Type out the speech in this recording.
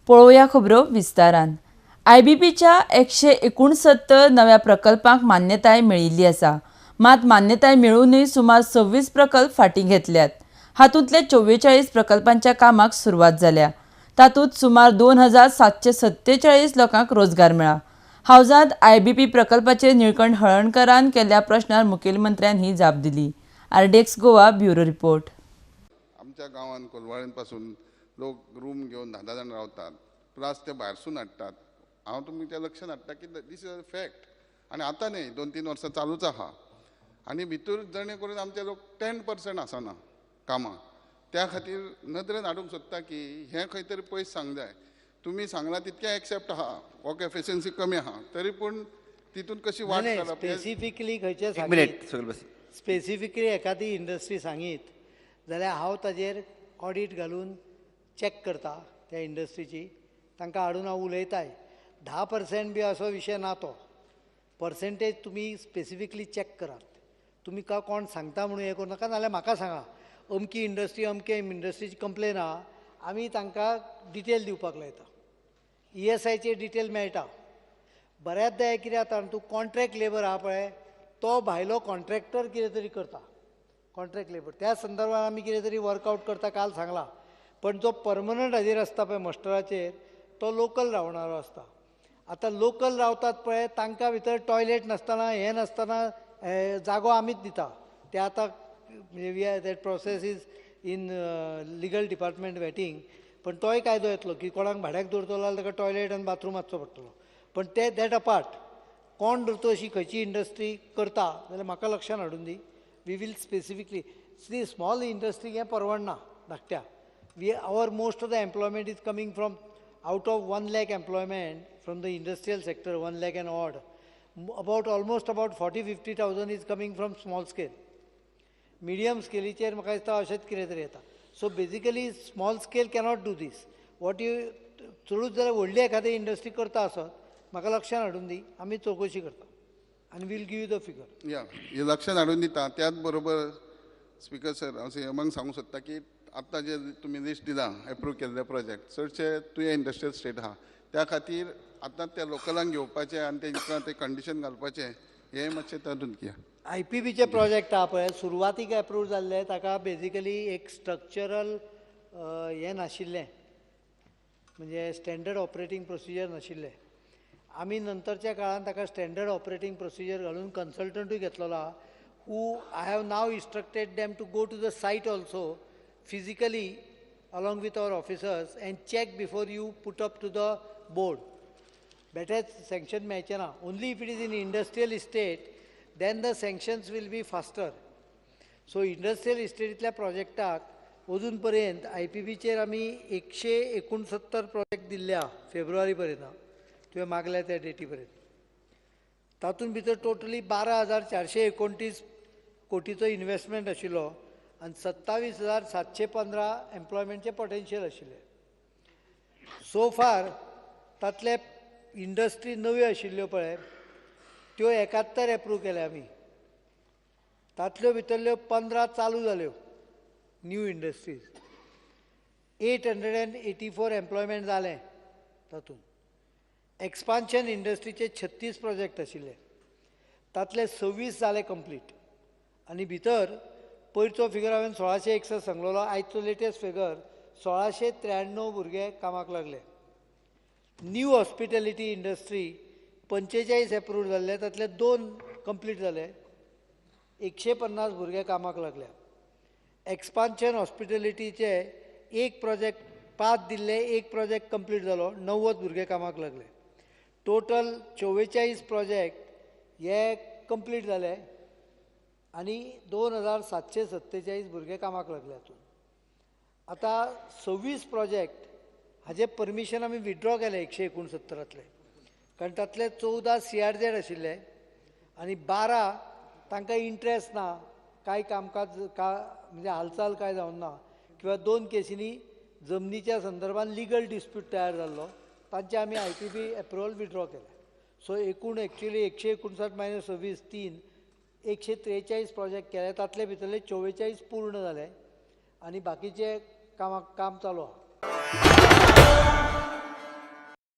पळोवया खबरो विस्तारान। IBPच्या 169 नव्या प्रकल्पांक मान्यताय मेळिल्ली आसा। मात मान्यताय मेळूनय सुमार 26 प्रकल्प फाटीं घेतल्यात। हातूंतले 44 प्रकल्पांच्या कामाक सुरवात जाल्या। तातूंत सुमार 2747 लोकांक रोजगार मेळ्ळा। हावजात IBP प्रकल्पाचेर निळकंठ हळर्णकरान केल्ल्या प्रश्नार मुखेलमंत्र्यान ही जाप दिली। RDX Goa bureau report. आमच्या गांवांत कोलवाळेंपासून लोक रूम घेवन 10 जाण रावतात, प्लस ते भायरसून हाडटात। हांव तुमच्या लक्षांत हाडटा की दीस इज अ फॅक्ट, आनी आतां न्ही 2-3 वर्सां चालूच आहा। आनी भितर जणे करून आमचे लोक 10% आसना कामां। त्या खातीर नदरेन हाडूंक सोदता की हें खंय तरी पयस सांगूंक जाय। तुमी सांगला तितकें एक्सेप्ट आहा, वर्क एफिशियन्सी कमी आहा, तरी पूण तितून कशी वाट काडप। स्पेसिफिकली खंयचे स्पेसिफिकली एखादी इंडस्ट्री सांगीत जाल्यार हांव ताजेर ऑडिट घालून चॅक करता त्या इंडस्ट्रीची, तांकां हाडून हांव उलयताय। 10% बी असो विशय ना तो। पर्सेंटेज तुमी स्पेसिफिकली चॅक करात। तुमी कोण सांगता म्हणून हें करूं नाका, नाल्यार म्हाका सांगा अमकी इंडस्ट्रीची कंप्लेन आहा, आमी तांकां डिटेल दिवपाक लायता। ESIचे डिटेल मेळटा। बऱ्याचदा हें कितें जाता, तूं कॉन्ट्रॅक्ट लेबर आहा पळय तो भायलो कॉन्ट्रॅक्टर कितें तरी करता, कॉन्ट्रॅक्ट लेबर त्या संदर्भात आमी कितें तरी वर्कआउट करता काल सांगला। पण जो परमनंट हाजेर आसता पळय मास्टराचेर तो लोकल रावणारो आसता। आतां लोकल रावतात पळय तांकां भितर टॉयलेट नासतना हें नासतना जागो आमीच दिता। ते आतां that process is in legal department waiting, पण तोय कायदो येतलो की कोणाक भाड्याक दवरतलो जाल्यार ताका टॉयलेट आनी बाथरूम मागचो पडटलो। पण ते दॅट अपार्ट कोण धरतो अशी खंयची इंडस्ट्री करता जाल्यार म्हाका लक्षांत हाडून दी। We will specifically see small इंडस्ट्रीक हें परवडना धाकट्या। Our most of the employment is coming from out of 1 lakh employment from the industrial sector, 1 lakh and odd. Almost about 40-50,000 is coming from small scale. Medium scale चेर म्हाका दिसता अशेंच कितें तरी येता। So basically small scale cannot do this. What you चडूच जाल्यार व्हडली एखादी इंडस्ट्री करता आसत म्हाका लक्षांत हाडून दी, आमी चवकशी करता आनी will give you the figure. हे लक्षांत हाडून दिता। त्याच बरोबर स्पीकर सर हांव सीएमाक सांगूंक सोदता की आतां जे तुमी लिस्ट दिला एप्रूव्ह केल्ले प्रोजेक्ट चडशे तुवें इंडस्ट्रियल स्टेट आहा, त्या खातीर आतां त्या लोकलांक घेवपाचें आनी तांकां ते कंडिशन घालपाचें हें मातशें तातूंत घया। IPPचे प्रोजेक्ट आहा पळय सुरवातीक एप्रूव्ह जाल्ले ताका बेजिकली एक स्ट्रक्चरल हें नाशिल्लें, म्हणजे स्टँडर्ड ऑपरेटींग प्रोसिजर नाशिल्लें। आमी नंतरच्या काळान ताका स्टँडर्ड ऑपरेटींग प्रोसिजर घालून कन्सल्टंटूय घेतलेलो आहा, who I have now instructed them to go to the site also physically along with our officers and check before you put up to the board. Better sanction मेळचें ना। Only if it is in industrial estate then the sanctions will be faster. So industrial estate प्रोजेक्टाक अजून पर्यंत IPPचेर आमी 169 project दिल्ल्या February पर्यंत, तुवें मागल्या त्या डेटी पर्यंत। तातूंत भितर टोटली 12,429 कोटीचो इन्व्हेस्टमेंट आशिल्लो आनी 27,715 एम्प्लॉयमेंटचे पोटेन्शियल आशिल्ले। सो फार तातले इंडस्ट्री नव्यो आशिल्ल्यो पळय त्यो 71 एप्रूव्ह केल्या आमी। तातल्यो भितरल्यो 15 चालू जाल्यो न्यू इंडस्ट्रीज। 884 एम्प्लॉयमेंट जालें तातूंत। एक्सपान्शन इंडस्ट्रीचे 36 प्रोजेक्ट आशिल्ले, तातले 26 जाले कंप्लीट। आनी भितर पयरचो फिगर हांवें 1661 सांगलेलो, आयचो लेटेस्ट फिगर 1693 भुरगे कामाक लागले। न्यू हॉस्पिटॅलिटी इंडस्ट्री 45 एप्रूव्ह जाल्ले, तातले 2 कंप्लीट जाले, 150 भुरगे कामाक लागल्या। एक्सपान्शन हॉस्पिटॅलिटीचे एक प्रोजेक्ट 5 दिल्ले, एक प्रोजेक्ट कंप्लीट जालो, 90 भुरगे कामाक लागले। टोटल 44 प्रोजेक्ट हे कंप्लीट जाले आनी 2,747 भुरगे कामाक लागले हातूंत। आतां 26 प्रोजेक्ट हाजे परमिशन आमी विथड्रॉ केले 169तले, कारण तातले 14 CRZ आशिल्ले आनी 12 तांकां इंट्रस्ट ना, कांय कामकाज म्हणजे हालचाल कांय जावंक ना, किंवा 2 केसींनी जमनीच्या संदर्भान लिगल डिस्प्यूट तयार जाल्लो, तांचे आमी IPP एप्रुवल विथड्रॉ केले। सो एकूण एक्चुअली 159 - 26 3 143 प्रोजेक्ट केले, तातले भितरले 44 पूर्ण जाले आनी बाकीचे काम चालू आहा।